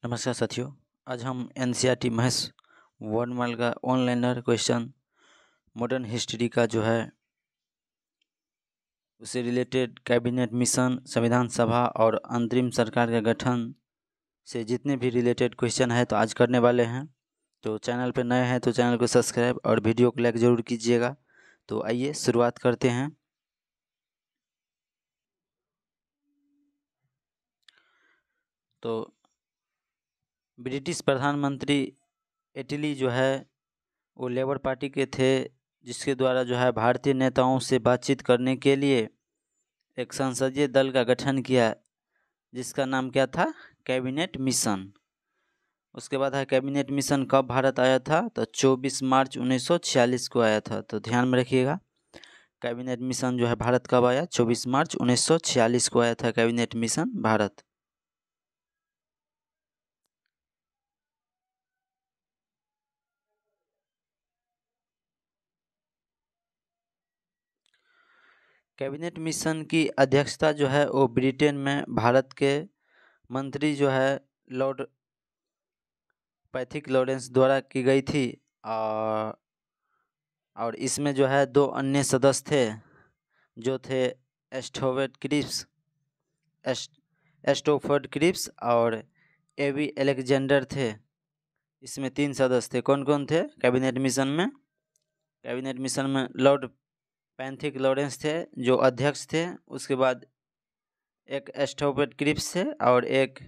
नमस्कार साथियों। आज हम एनसीईआरटी मैथ्स वर्णमाला का ऑनलाइनर क्वेश्चन मॉडर्न हिस्ट्री का जो है उससे रिलेटेड कैबिनेट मिशन, संविधान सभा और अंतरिम सरकार का गठन से जितने भी रिलेटेड क्वेश्चन है तो आज करने वाले हैं। तो चैनल पर नए हैं तो चैनल को सब्सक्राइब और वीडियो को लाइक ज़रूर कीजिएगा। तो आइए शुरुआत करते हैं। तो ब्रिटिश प्रधानमंत्री एटली जो है वो लेबर पार्टी के थे, जिसके द्वारा जो है भारतीय नेताओं से बातचीत करने के लिए एक संसदीय दल का गठन किया, जिसका नाम क्या था? Cabinet mission. उसके बाद है कैबिनेट मिशन कब भारत आया था? तो 24 मार्च 1946 को आया था। तो ध्यान में रखिएगा, कैबिनेट मिशन जो है भारत कब आया? 24 मार्च 1946 को आया था cabinet mission Bharat. Cabinet mission की अध्यक्षता जो है वो ब्रिटेन में भारत के मंत्री जो है लॉर्ड पैथिक लॉरेंस द्वारा की गई थी। और इसमें जो है दो अन्य सदस्य थे जो थे एस्टोफर्ड क्रिप्स और एवी अलेक्जेंडर थे। इसमें तीन सदस्य थे। कौन कौन थे कैबिनेट मिशन में? कैबिनेट मिशन में लॉर्ड पैथिक लॉरेंस थे जो अध्यक्ष थे। उसके बाद एक एस्टोफर्ड क्रिप्स थे और एक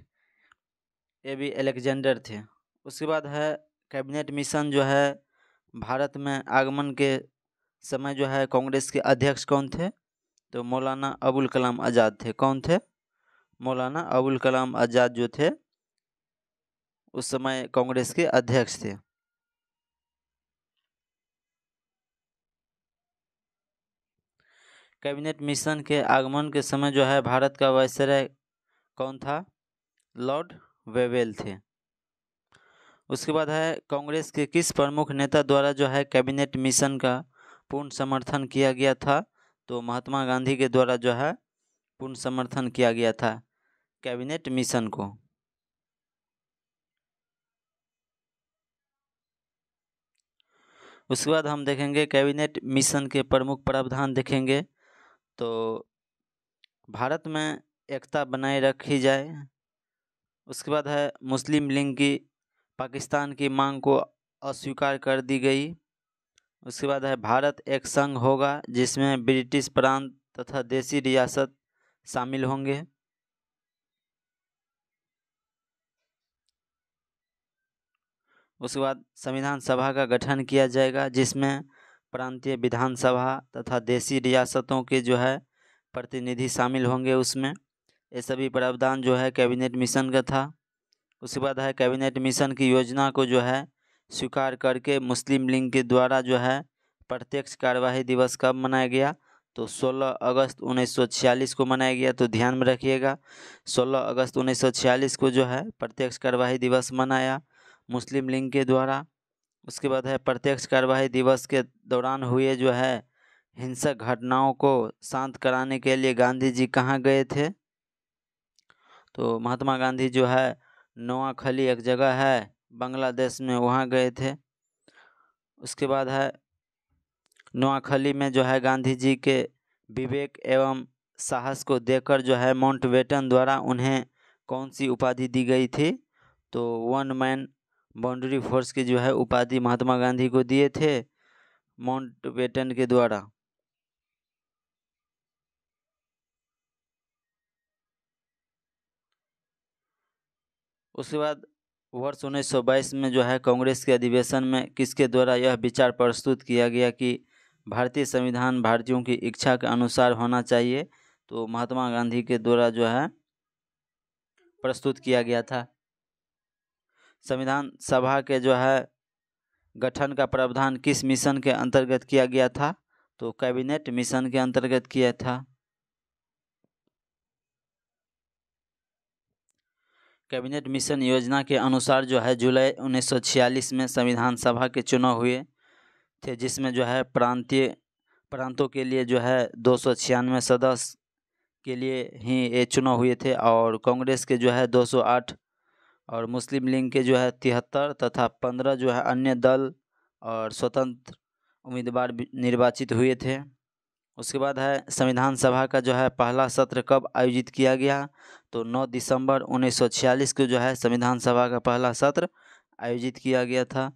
एवी अलेक्जेंडर थे। उसके बाद है कैबिनेट मिशन जो है भारत में आगमन के समय जो है कांग्रेस के अध्यक्ष कौन थे? तो मौलाना अबुल कलाम आज़ाद थे। कौन थे? मौलाना अबुल कलाम आज़ाद जो थे उस समय कांग्रेस के अध्यक्ष थे। कैबिनेट मिशन के आगमन के समय जो है भारत का वायसराय कौन था? लॉर्ड वेवेल थे। उसके बाद है कांग्रेस के किस प्रमुख नेता द्वारा जो है कैबिनेट मिशन का पूर्ण समर्थन किया गया था? तो महात्मा गांधी के द्वारा जो है पूर्ण समर्थन किया गया था कैबिनेट मिशन को। उसके बाद हम देखेंगे कैबिनेट मिशन के प्रमुख प्रावधान देखेंगे। तो भारत में एकता बनाए रखी जाए। उसके बाद है मुस्लिम लीग की पाकिस्तान की मांग को अस्वीकार कर दी गई। उसके बाद है भारत एक संघ होगा जिसमें ब्रिटिश प्रांत तथा देसी रियासत शामिल होंगे। उसके बाद संविधान सभा का गठन किया जाएगा जिसमें प्रांतीय विधानसभा तथा देसी रियासतों के जो है प्रतिनिधि शामिल होंगे उसमें। ये सभी प्रावधान जो है कैबिनेट मिशन का था। उसके बाद है कैबिनेट मिशन की योजना को जो है स्वीकार करके मुस्लिम लीग के द्वारा जो है प्रत्यक्ष कार्यवाही दिवस कब मनाया गया? तो 16 अगस्त 1946 को मनाया गया। तो ध्यान में रखिएगा, 16 अगस्त 1946 को जो है प्रत्यक्ष कार्यवाही दिवस मनाया मुस्लिम लीग के द्वारा। उसके बाद है प्रत्यक्ष कार्यवाही दिवस के दौरान हुए जो है हिंसक घटनाओं को शांत कराने के लिए गांधी जी कहाँ गए थे? तो महात्मा गांधी जो है नोआखली एक जगह है बांग्लादेश में, वहाँ गए थे। उसके बाद है नोआखली में जो है गांधी जी के विवेक एवं साहस को देखकर जो है माउंटबेटन द्वारा उन्हें कौन सी उपाधि दी गई थी? तो वन मैन बाउंड्री फोर्स की जो है उपाधि महात्मा गांधी को दिए थे माउंटबेटन के द्वारा। उसके बाद वर्ष 1922 में जो है कांग्रेस के अधिवेशन में किसके द्वारा यह विचार प्रस्तुत किया गया कि भारतीय संविधान भारतीयों की इच्छा के अनुसार होना चाहिए? तो महात्मा गांधी के द्वारा जो है प्रस्तुत किया गया था। संविधान सभा के जो है गठन का प्रावधान किस मिशन के अंतर्गत किया गया था? तो कैबिनेट मिशन के अंतर्गत किया था। कैबिनेट मिशन योजना के अनुसार जो है जुलाई 1946 में संविधान सभा के चुनाव हुए थे, जिसमें जो है प्रांतों के लिए जो है 296 सदस्य के लिए ही ये चुनाव हुए थे और कांग्रेस के जो है 208 और मुस्लिम लीग के जो है 73 तथा 15 जो है अन्य दल और स्वतंत्र उम्मीदवार निर्वाचित हुए थे। उसके बाद है संविधान सभा का जो है पहला सत्र कब आयोजित किया गया, तो 9 दिसंबर 1946 को जो है संविधान सभा का पहला सत्र आयोजित किया गया था।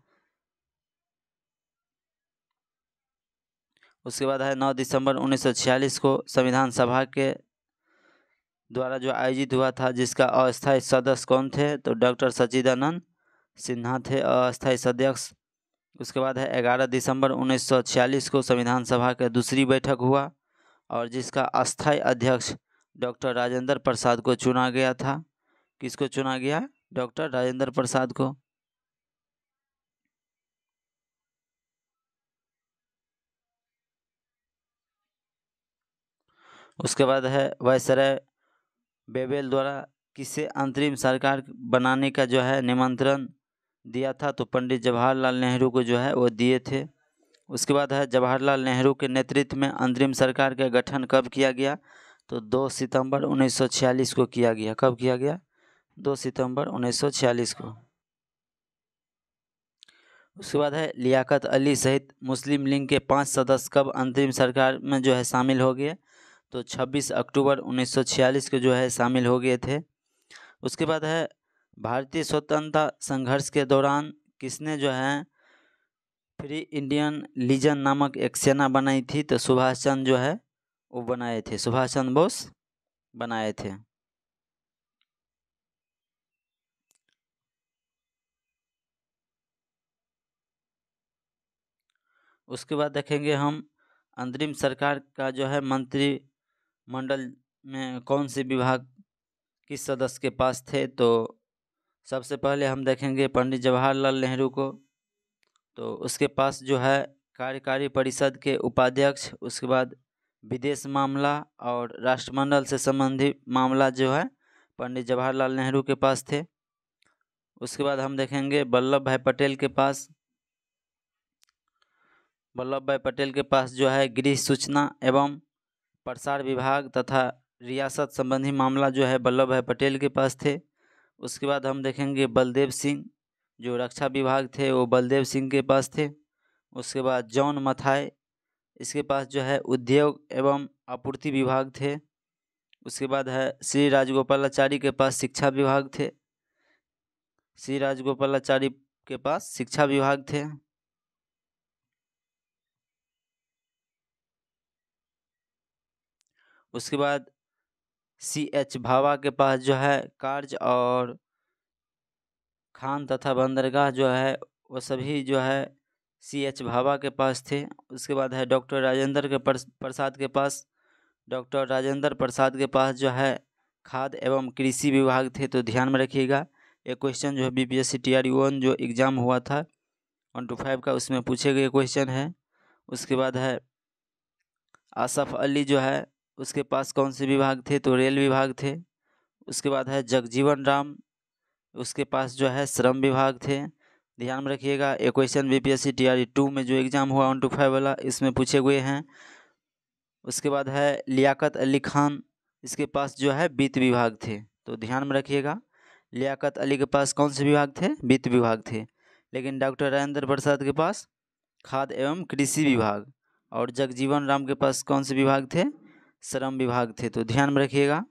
उसके बाद है 9 दिसंबर 1946 को संविधान सभा के द्वारा जो आयोजित हुआ था, जिसका अस्थायी सदस्य कौन थे, तो डॉक्टर सच्चिदानंद सिन्हा थे अस्थायी सदस्य। उसके बाद है 11 दिसंबर 1946 को संविधान सभा का दूसरी बैठक हुआ और जिसका अस्थायी अध्यक्ष डॉक्टर राजेंद्र प्रसाद को चुना गया था। किसको चुना गया? डॉक्टर राजेंद्र प्रसाद को। उसके बाद है वायसराय बेबेल द्वारा किसे अंतरिम सरकार बनाने का जो है निमंत्रण दिया था, तो पंडित जवाहरलाल नेहरू को जो है वो दिए थे। उसके बाद है जवाहरलाल नेहरू के नेतृत्व में अंतरिम सरकार का गठन कब किया गया, तो 2 सितंबर 1946 को किया गया। कब किया गया? 2 सितंबर 1946 को। उसके बाद है लियाकत अली सहित मुस्लिम लीग के 5 सदस्य कब अंतरिम सरकार में जो है शामिल हो गए, तो 26 अक्टूबर 1946 को जो है शामिल हो गए थे। उसके बाद है भारतीय स्वतंत्रता संघर्ष के दौरान किसने जो है फ्री इंडियन लीजन नामक एक सेना बनाई थी, तो सुभाष चंद्र जो है वो बनाए थे, सुभाष चंद्र बोस बनाए थे। उसके बाद देखेंगे हम अंतरिम सरकार का जो है मंत्रिमंडल में कौन से विभाग किस सदस्य के पास थे, तो सबसे पहले हम देखेंगे पंडित जवाहरलाल नेहरू को, तो उसके पास जो है कार्यकारी परिषद के उपाध्यक्ष, उसके बाद विदेश मामला और राष्ट्रमंडल से संबंधित मामला जो है पंडित जवाहरलाल नेहरू के पास थे। उसके बाद हम देखेंगे वल्लभ भाई पटेल के पास जो है गृह सूचना एवं प्रसार विभाग तथा रियासत संबंधी मामला जो है वल्लभ भाई पटेल के पास थे। उसके बाद हम देखेंगे बलदेव सिंह जो रक्षा विभाग थे वो बलदेव सिंह के पास थे। उसके बाद जॉन मथाई, इसके पास जो है उद्योग एवं आपूर्ति विभाग थे। उसके बाद है श्री राजगोपालाचारी के पास शिक्षा विभाग थे, श्री राजगोपालाचारी के पास शिक्षा विभाग थे। उसके बाद C.H. भाभा के पास जो है कार्य और खान तथा बंदरगाह जो है वो सभी जो है C.H. भाभा के पास थे। उसके बाद है डॉक्टर राजेंद्र प्रसाद के पास जो है खाद्य एवं कृषि विभाग थे। तो ध्यान में रखिएगा, एक क्वेश्चन जो है BPSC TRU1 जो एग्ज़ाम हुआ था 1 to 5 का, उसमें पूछे गए क्वेश्चन है। उसके बाद है आसफ अली जो है उसके पास कौन से विभाग थे, तो रेल विभाग थे। उसके बाद है जगजीवन राम, उसके पास जो है श्रम विभाग थे। ध्यान में रखिएगा, एक क्वेश्चन BPSC TRU2 में जो एग्ज़ाम हुआ 1 to 5 वाला, इसमें पूछे हुए हैं। उसके बाद है लियाकत अली खान, इसके पास जो है वित्त विभाग थे। तो ध्यान में रखिएगा, लियाकत अली के पास कौन से विभाग थे? वित्त विभाग थे। लेकिन डॉक्टर राजेंद्र प्रसाद के पास खाद्य एवं कृषि विभाग, और जगजीवन राम के पास कौन से विभाग थे? श्रम विभाग थे। तो ध्यान में रखिएगा।